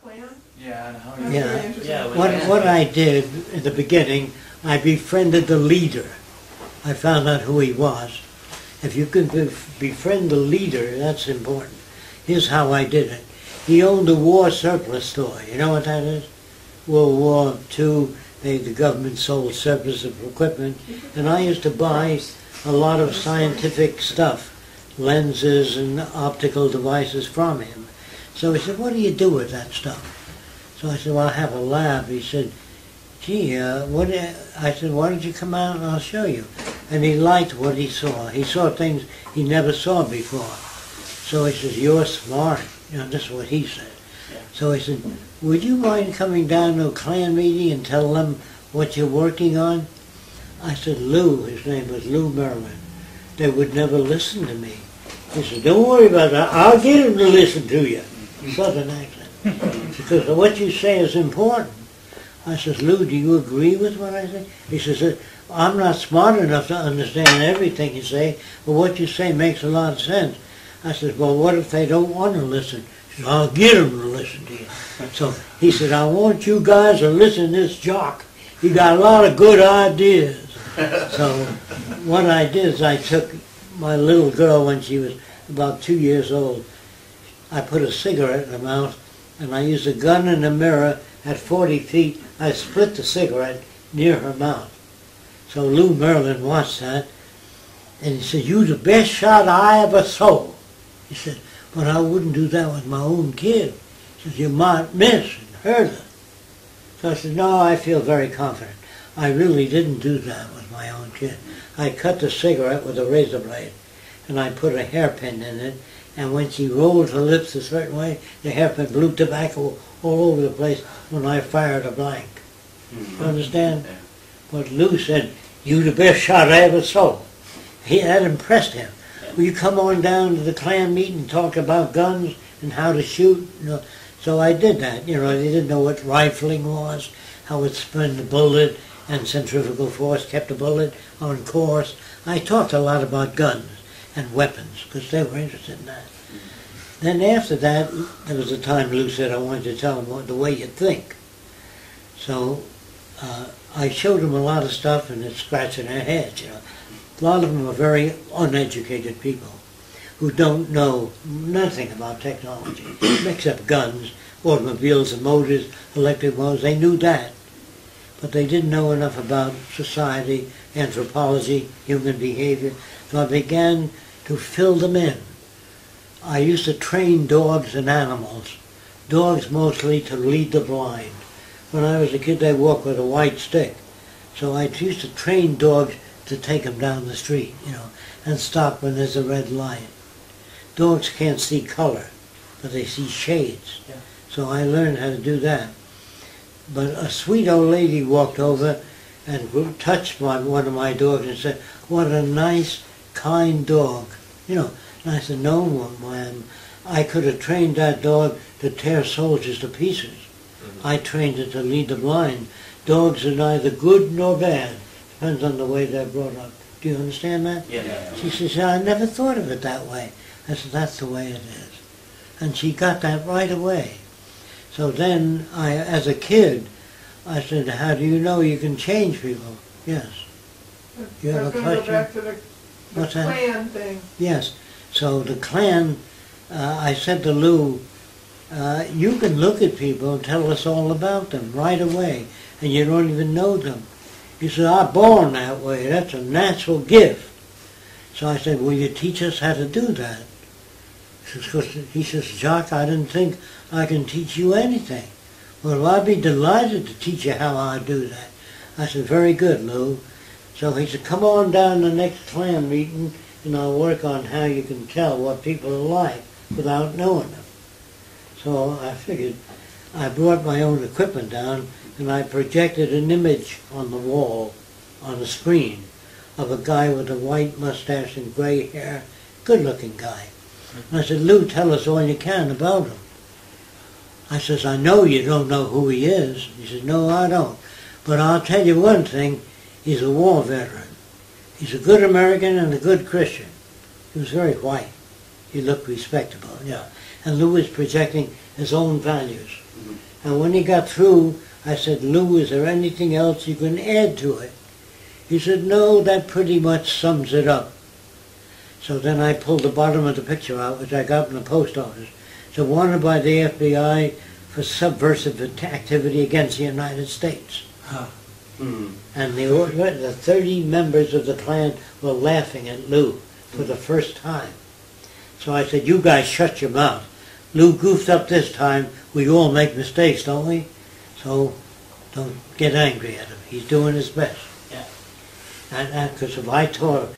Klan? Yeah, and how That's Yeah. very interesting. Yeah, What I did in the beginning, I befriended the leader. I found out who he was. If you can befriend the leader, that's important. Here's how I did it. He owned a war surplus store. You know what that is? World War II, the government sold surplus of equipment, and I used to buy a lot of scientific stuff, lenses and optical devices from him. So he said, what do you do with that stuff? So I said, well, I have a lab. He said, gee, I said, why don't you come out and I'll show you? And he liked what he saw. He saw things he never saw before. So he says, you're smart. You know, this is what he said. Yeah. So he said, would you mind coming down to a Klan meeting and tell them what you're working on? I said, Lou, his name was Lou Merlin. They would never listen to me. He said, don't worry about that. I'll get them to listen to you. Southern accent. Because what you say is important. I says, Lou, do you agree with what I say? He says, I'm not smart enough to understand everything you say, but what you say makes a lot of sense. I said, well, what if they don't want to listen? He said, I'll get them to listen to you. So he said, I want you guys to listen to this Jacque. He got a lot of good ideas. So what I did is I took my little girl when she was about 2 years old. I put a cigarette in her mouth, and I used a gun and a mirror at 40 feet. I split the cigarette near her mouth. So Lou Merlin watched that, and he said, you the best shot I ever saw. He said, but I wouldn't do that with my own kid. He said, you might miss and hurt her. So I said, no, I feel very confident. I really didn't do that with my own kid. I cut the cigarette with a razor blade, and I put a hairpin in it, and when she rolled her lips a certain way, the hairpin blew tobacco all over the place when I fired a blank. You understand? Yeah. But Lou said, you the best shot I ever saw. That impressed him. Will you come on down to the Klan meeting and talk about guns and how to shoot? You know, so I did that. You know, they didn't know what rifling was, how it spun the bullet, and centrifugal force kept the bullet on course. I talked a lot about guns and weapons because they were interested in that. Then after that, there was a time Lou said, I wanted to tell them the way you think. So I showed them a lot of stuff, and it's scratching their heads, you know. A lot of them are very uneducated people who don't know nothing about technology, except guns, automobiles and motors, electric motors. They knew that, but they didn't know enough about society, anthropology, human behavior. So I began to fill them in. I used to train dogs and animals, dogs mostly to lead the blind. When I was a kid, they walked with a white stick. So I used to train dogs to take them down the street, you know, and stop when there's a red light. Dogs can't see color, but they see shades. Yeah. So I learned how to do that. But a sweet old lady walked over and touched one of my dogs and said, what a nice, kind dog. You know, and I said, no, ma'am, I could have trained that dog to tear soldiers to pieces. Mm-hmm. I trained it to lead the blind. Dogs are neither good nor bad. Depends on the way they're brought up. Do you understand that? Yeah. She says, I never thought of it that way. I said, that's the way it is. And she got that right away. So then, as a kid, I said, how do you know you can change people? Yes. You have a Go question? back to the What's that? Klan thing. Yes. So the Klan, I said to Lou, you can look at people and tell us all about them right away, and you don't even know them. He said, I'm born that way. That's a natural gift. So I said, will you teach us how to do that? He says, Jacque, I didn't think I can teach you anything. Well, I'd be delighted to teach you how I do that. I said, very good, Lou. So he said, come on down to the next Klan meeting, and I'll work on how you can tell what people are like without knowing them. So I figured, I brought my own equipment down, and I projected an image on the wall, on the screen, of a guy with a white mustache and gray hair, good-looking guy. And I said, Lou, tell us all you can about him. I says, I know you don't know who he is. He says, no, I don't. But I'll tell you one thing, he's a war veteran. He's a good American and a good Christian. He was very white. He looked respectable, yeah. And Lou was projecting his own values. And when he got through, I said, Lou, is there anything else you can add to it? He said, no, that pretty much sums it up. So then I pulled the bottom of the picture out, which I got from the post office. So wanted by the FBI for subversive activity against the United States. Huh. And the 30 members of the Klan were laughing at Lou for the first time. So I said, you guys shut your mouth. Lou goofed up this time. We all make mistakes, don't we? So don't get angry at him. He's doing his best. Yeah. And because if I taught